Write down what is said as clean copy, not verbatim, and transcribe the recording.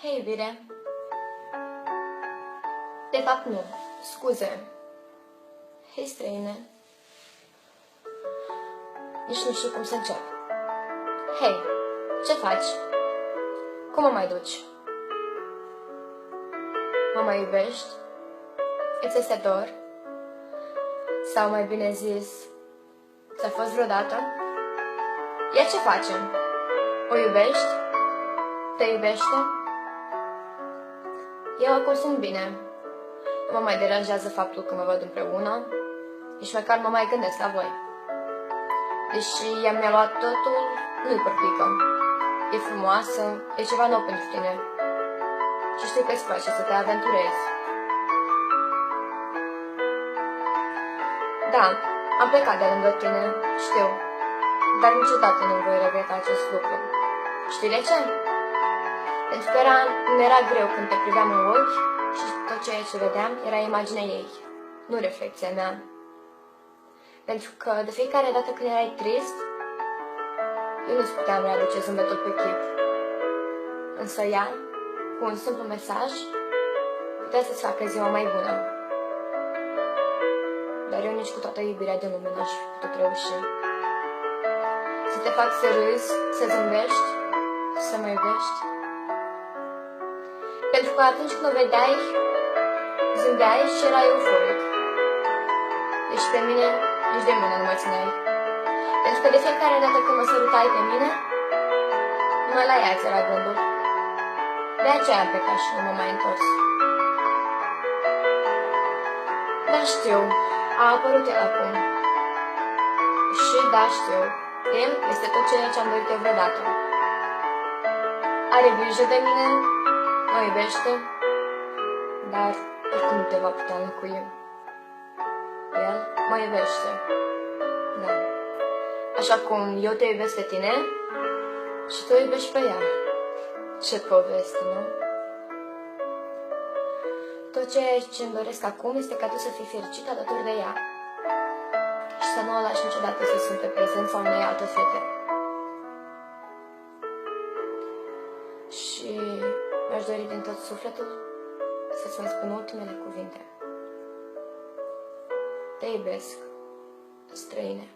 Hei, iubire. De fapt, nu. Scuze. Hei, străine. Nici nu știu cum să încep. Hei, ce faci? Cum mă mai duci? Mă mai iubești? Îți este dor? Sau mai bine zis, ți-a fost vreodată? Ea ce face? O iubești? Te iubește? Eu acum sunt bine. Nu mă mai deranjează faptul că mă văd împreună, nici măcar mă mai gândesc la voi. Deși ea mi-a luat totul, nu-i părpică. E frumoasă, e ceva nou pentru tine. Și știu că îți place să te aventurezi. Da, am plecat de lângă tine, știu, dar niciodată nu voi regreta acest lucru. Știi de ce? Pentru că mi-era greu când te priveam în ochi și tot ceea ce vedeam era imaginea ei, nu reflecția mea. Pentru că de fiecare dată când erai trist, eu nu-ți puteam readuce zâmbetul pe chip. Însă ea, cu un simplu mesaj, putea să-ți facă ziua mai bună. Dar eu nici cu toată iubirea din lume n-aș fi putut reuși. Să te fac să râzi, să zâmbești, să mă iubești. Pentru că atunci când o vedeai, zâmbeai și erai euforic. Deci pe mine, nici de mână nu mă țineai. Pentru că de fiecare dată când mă sărutai pe mine, numai la ea ți era gândul. De aceea am plecat și nu m-am mai întors. Dar știu, a apărut el acum. Și da, știu, el este tot ceea ce am dorit eu vreodată. Are grijă de mine, mă iubește, dar oricum nu te va putea înlocui. El mă iubește, da. Așa cum eu te iubesc pe tine și tu o iubești pe ea. Ce poveste, nu? Tot ceea ce îmi doresc acum este ca tu să fii fericit alături de ea și să nu o lași niciodată să simtă prezența unei alte fete. Și mi-aș dori din tot sufletul să-ți mai spun ultimele cuvinte. Te iubesc, străine.